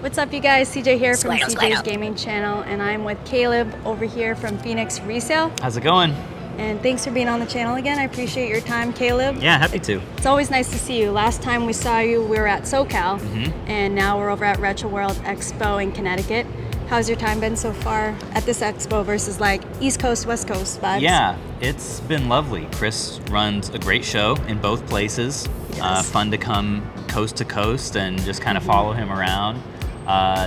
What's up, you guys? CJ here from CJ's Gaming Channel, and I'm with Caleb over here from Phoenix Resale. How's it going? And thanks for being on the channel again. I appreciate your time, Caleb. Yeah, happy to. It's always nice to see you. Last time we saw you, we were at SoCal, and now we're over at Retro World Expo in Connecticut. How's your time been so far at this expo versus like East Coast, West Coast vibes? Yeah, it's been lovely. Chris runs a great show in both places. Yes. Fun to come coast to coast and just kind of follow him around.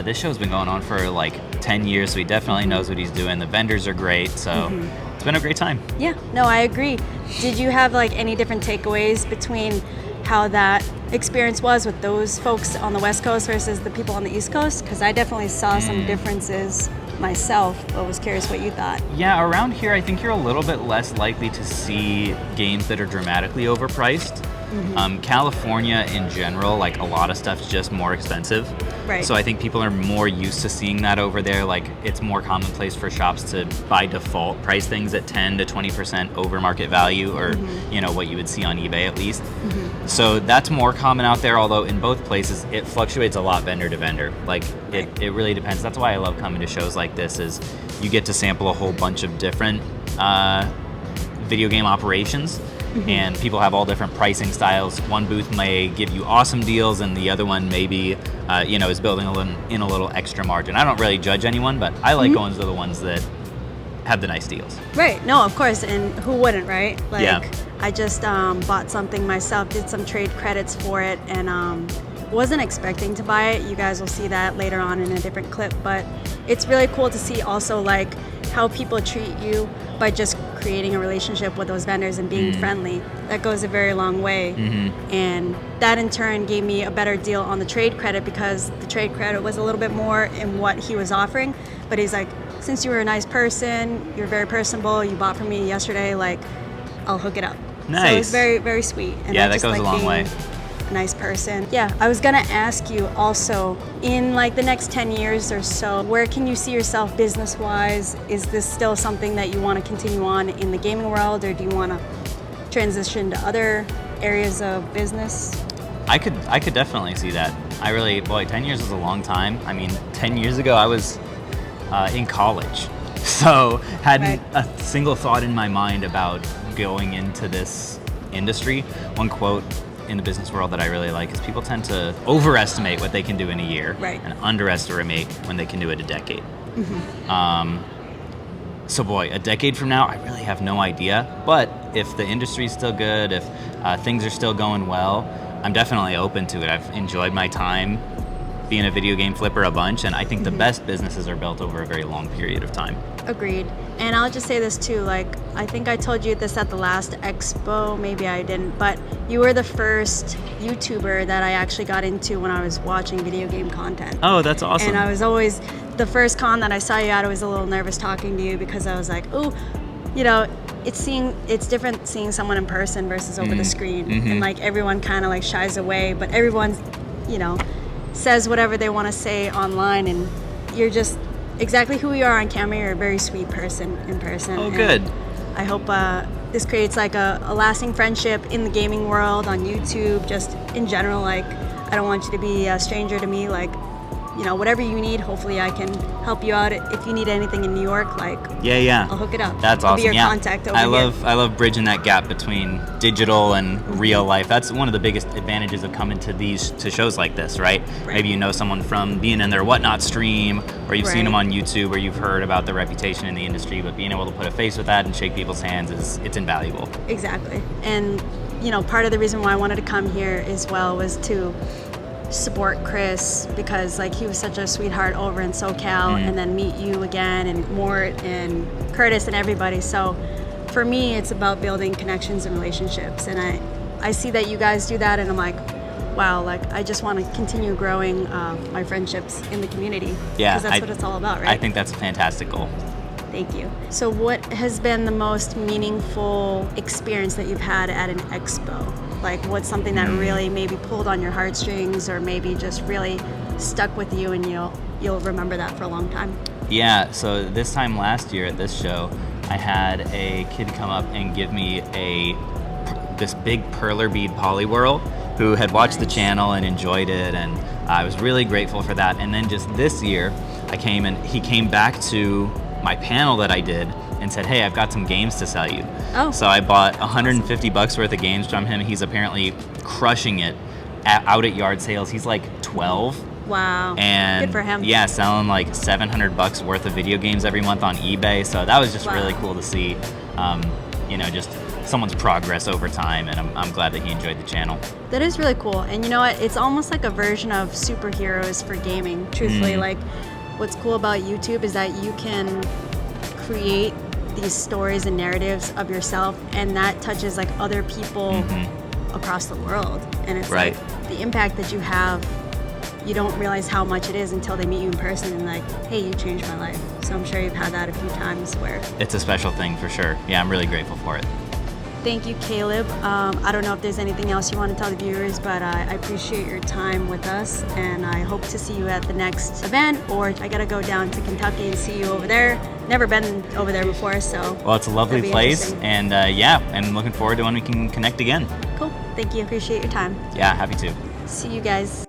This show's been going on for like 10 years, so he definitely knows what he's doing. The vendors are great, so it's been a great time. Yeah, no, I agree. Did you have like any different takeaways between how that experience was with those folks on the West Coast versus the people on the East Coast? Because I definitely saw some differences myself, but was curious what you thought. Yeah, around here I think you're a little bit less likely to see games that are dramatically overpriced. California in general, like a lot of stuff's just more expensive. Right. So I think people are more used to seeing that over there. Like it's more commonplace for shops to by default price things at 10 to 20% over market value, or you know, what you would see on eBay at least. So that's more common out there, although in both places it fluctuates a lot vendor to vendor. Like it really depends. That's why I love coming to shows like this, is you get to sample a whole bunch of different video game operations. And people have all different pricing styles. One booth may give you awesome deals, and the other one maybe, you know, is building in a little extra margin. I don't really judge anyone, but I like going to the ones that have the nice deals. Right. No, of course, and who wouldn't, right? Like, yeah. I just bought something myself, did some trade credits for it, and wasn't expecting to buy it. You guys will see that later on in a different clip, but it's really cool to see also like how people treat you by just creating a relationship with those vendors and being friendly. That goes a very long way. And that in turn gave me a better deal on the trade credit, because the trade credit was a little bit more in what he was offering. But he's like, since you were a nice person, you're very personable, you bought from me yesterday, like, I'll hook it up. Nice. So it was very, very sweet. And yeah, I that just goes like a long being way. A nice person. Yeah, I was gonna ask you also, in like the next 10 years or so, where can you see yourself business-wise? Is this still something that you want to continue on in the gaming world, or do you want to transition to other areas of business? I could definitely see that. I really, boy, 10 years is a long time. I mean, 10 years ago I was in college, so hadn't a single thought in my mind about going into this industry. One quote in the business world that I really like is people tend to overestimate what they can do in a year and underestimate when they can do it a decade. So boy, a decade from now, I really have no idea. But if the industry's still good, if things are still going well, I'm definitely open to it. I've enjoyed my time being a video game flipper a bunch, and I think the best businesses are built over a very long period of time. Agreed. And I'll just say this too, like, I think I told you this at the last expo, maybe I didn't, but you were the first YouTuber that I actually got into when I was watching video game content. Oh, that's awesome. And I was always, the first con that I saw you at, I was a little nervous talking to you, because I was like, oh, you know, it's different seeing someone in person versus over the screen. And like everyone kind of like shies away, but everyone, you know, says whatever they want to say online, and you're just exactly who you are on camera. You're a very sweet person in person. Oh, good. I hope this creates like a lasting friendship in the gaming world, on YouTube, just in general. Like, I don't want you to be a stranger to me. Like, you know, whatever you need, hopefully I can help you out. If you need anything in New York, like, yeah, I'll hook it up. That's I'll awesome. be your contact over I here. love bridging that gap between digital and real life. That's one of the biggest advantages of coming to shows like this, right? Maybe you know someone from being in their Whatnot stream, or you've seen them on YouTube, or you've heard about their reputation in the industry, but being able to put a face with that and shake people's hands it's invaluable. Exactly. And you know, part of the reason why I wanted to come here as well was to support Chris, because like he was such a sweetheart over in SoCal, and then meet you again, and Mort and Curtis and everybody. So for me, it's about building connections and relationships, and I see that you guys do that, and I'm like, wow, like I just want to continue growing my friendships in the community. Yeah, because that's what it's all about, right? I think that's a fantastic goal. Thank you. So what has been the most meaningful experience that you've had at an expo? Like, what's something that really maybe pulled on your heartstrings, or maybe just really stuck with you, and you'll remember that for a long time? Yeah, so this time last year at this show, I had a kid come up and give me this big perler bead polywhirl who had watched the Nice. channel and enjoyed it, and I was really grateful for that. And then just this year, he came back to my panel that I did and said, hey, I've got some games to sell you. Oh. So I bought 150 bucks worth of games from him. He's apparently crushing it out at yard sales. He's like 12. Wow. And good for him. yeah, selling like 700 bucks worth of video games every month on eBay. So that was just Wow. really cool to see, you know, just someone's progress over time. And I'm glad that he enjoyed the channel. That is really cool. And you know what? It's almost like a version of superheroes for gaming, truthfully. Mm. Like, what's cool about YouTube is that you can create these stories and narratives of yourself, and that touches like other people across the world. And it's Right. like the impact that you have, you don't realize how much it is until they meet you in person and like, hey, you changed my life. So I'm sure you've had that a few times where... It's a special thing for sure. Yeah, I'm really grateful for it. Thank you, Caleb. I don't know if there's anything else you want to tell the viewers, but I appreciate your time with us, and I hope to see you at the next event, or I gotta go down to Kentucky and see you over there. Never been over there before, so... Well, it's a lovely that'd be place, interesting. and yeah, I'm looking forward to when we can connect again. Cool. Thank you. Appreciate your time. Yeah, happy to. See you guys.